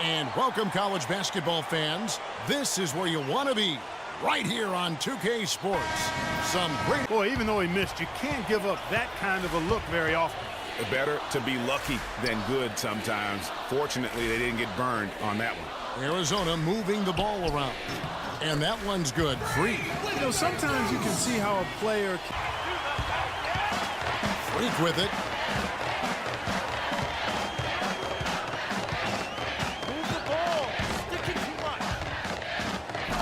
And welcome, college basketball fans. This is where you want to be, right here on 2K Sports. Some great... Boy, even though he missed, you can't give up that kind of a look very often. Better to be lucky than good sometimes. Fortunately, they didn't get burned on that one. Arizona moving the ball around. And that one's good. Free. You know, sometimes you can see how a player... Freak with it.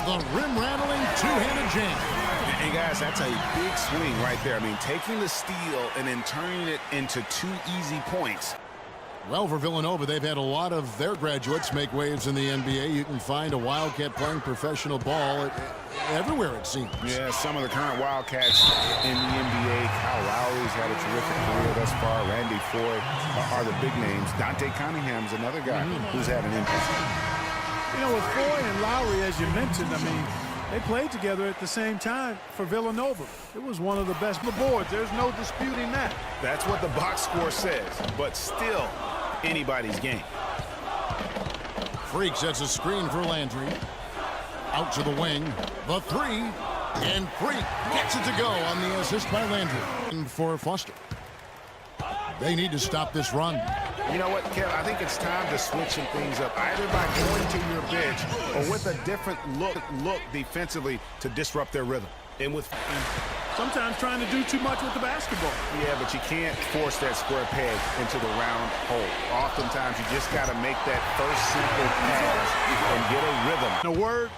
The rim-rattling two-handed jam. And guys, that's a big swing right there. I mean, taking the steal and then turning it into 2 easy points. Well, for Villanova, they've had a lot of their graduates make waves in the NBA. You can find a Wildcat playing professional ball everywhere, it seems. Yeah, some of the current Wildcats in the NBA. Kyle Lowry's had a terrific career thus far. Randy Foye are the big names. Dante Cunningham's another guy who's had an impact. You know, with Foye and Lowry, as you mentioned, I mean, they played together at the same time for Villanova. It was one of the best on the boards. There's no disputing that. That's what the box score says, but still anybody's game. Freak sets a screen for Landry. Out to the wing. The three. And Freak gets it to go on the assist by Landry. And for Foster. They need to stop this run. You know what, Kev? I think it's time to switch some things up, either by going to your bench or with a different look defensively to disrupt their rhythm. And sometimes trying to do too much with the basketball. Yeah, but you can't force that square peg into the round hole. Oftentimes, you just got to make that first simple pass and get a rhythm. The word,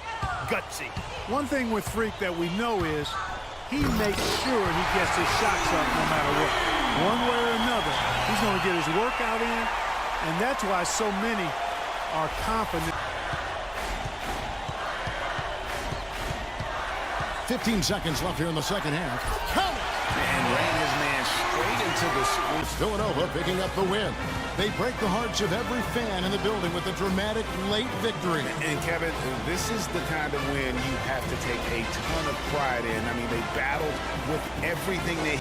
gutsy. One thing with Freak that we know is he makes sure he gets his shots up no matter what. One way or another, he's going to get his workout in, and that's why so many are confident. 15 seconds left here in the second half. Count it! And ran his man straight into the screen. Villanova picking up the win. They break the hearts of every fan in the building with a dramatic late victory. And Kevin, this is the kind of win you have to take a ton of pride in. I mean, they battled with everything they...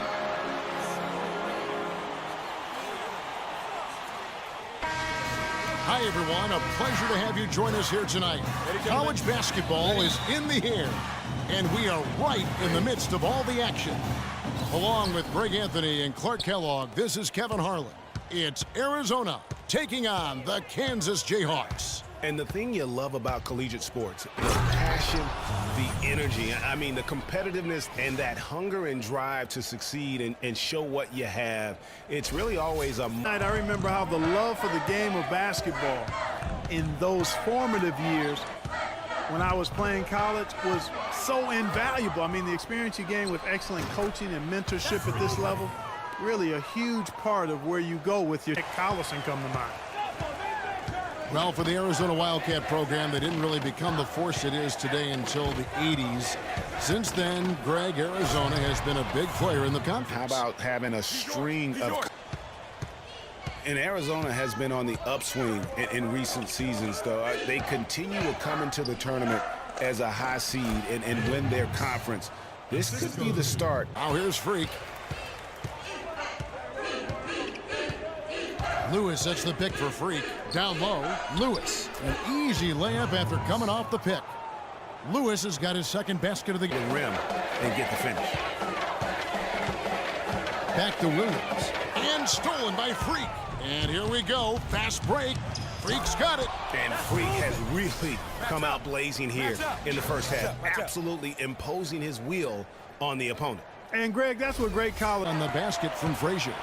Hi, everyone. A pleasure to have you join us here tonight. College basketball is in the air, and we are right in the midst of all the action. Along with Greg Anthony and Clark Kellogg, this is Kevin Harlan. It's Arizona taking on the Kansas Jayhawks. And the thing you love about collegiate sports, the passion, the energy, I mean, the competitiveness and that hunger and drive to succeed and show what you have, it's really always a... I remember how the love for the game of basketball in those formative years when I was playing college was so invaluable. I mean, the experience you gain with excellent coaching and mentorship at this level, really a huge part of where you go with your... Collison come to mind. Well, for the Arizona Wildcat program, they didn't really become the force it is today until the 80s. Since then, Greg, Arizona has been a big player in the conference. How about having a string of... And Arizona has been on the upswing in recent seasons, though. They continue to come into the tournament as a high seed and win their conference. This could be the start. Now here's Freak. Lewis sets the pick for Freak. Down low, Lewis. An easy layup after coming off the pick. Lewis has got his second basket of the game. Rim and get the finish. Back to Williams. And stolen by Freak. And here we go. Fast break. Freak's got it. And Freak has really come out blazing here in the first half. Absolutely imposing his will on the opponent. And, Greg, that's what great college... On the basket from Frazier.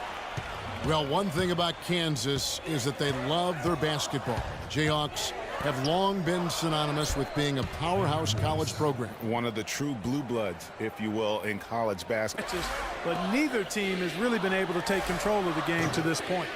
Well, one thing about Kansas is that they love their basketball. The Jayhawks have long been synonymous with being a powerhouse college program. One of the true blue bloods, if you will, in college basketball. But neither team has really been able to take control of the game to this point.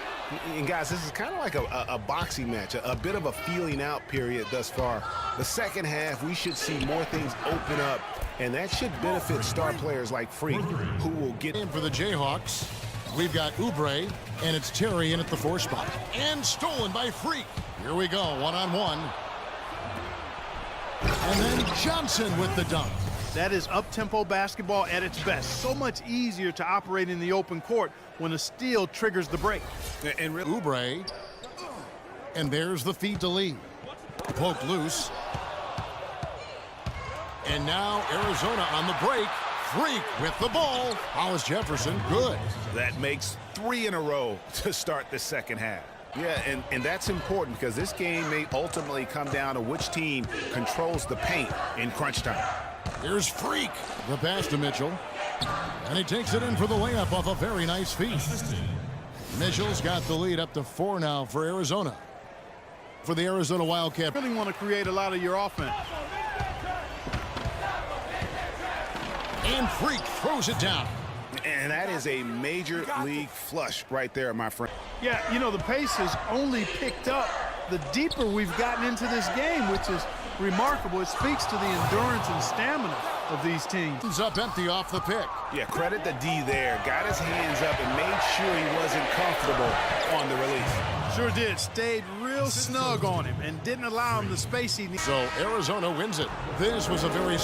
And, guys, this is kind of like a boxing match, a bit of a feeling out period thus far. The second half, we should see more things open up, and that should benefit star players like Freak, who will get in for the Jayhawks. We've got Oubre, and it's Terry in at the 4 spot. And stolen by Freak. Here we go, one-on-one. And then Johnson with the dunk. That is up-tempo basketball at its best. So much easier to operate in the open court when a steal triggers the break. And Oubre. And there's the feed to Lee. Poked loose. And now Arizona on the break. Freak with the ball. Hollis Jefferson, good. That makes 3 in a row to start the second half. Yeah, and that's important because this game may ultimately come down to which team controls the paint in crunch time. Here's Freak. The pass to Mitchell. And he takes it in for the layup off a very nice feed. Mitchell's got the lead up to 4 now for Arizona. For the Arizona Wildcat. Really want to create a lot of your offense. And Freak throws it down. And that is a major league flush right there, my friend. Yeah, you know, the pace has only picked up the deeper we've gotten into this game, which is remarkable. It speaks to the endurance and stamina of these teams. He's up empty off the pick. Yeah, credit the D there. Got his hands up and made sure he wasn't comfortable on the release. Sure did. Stayed real snug on him and didn't allow him the space he needed. So Arizona wins it. This was a very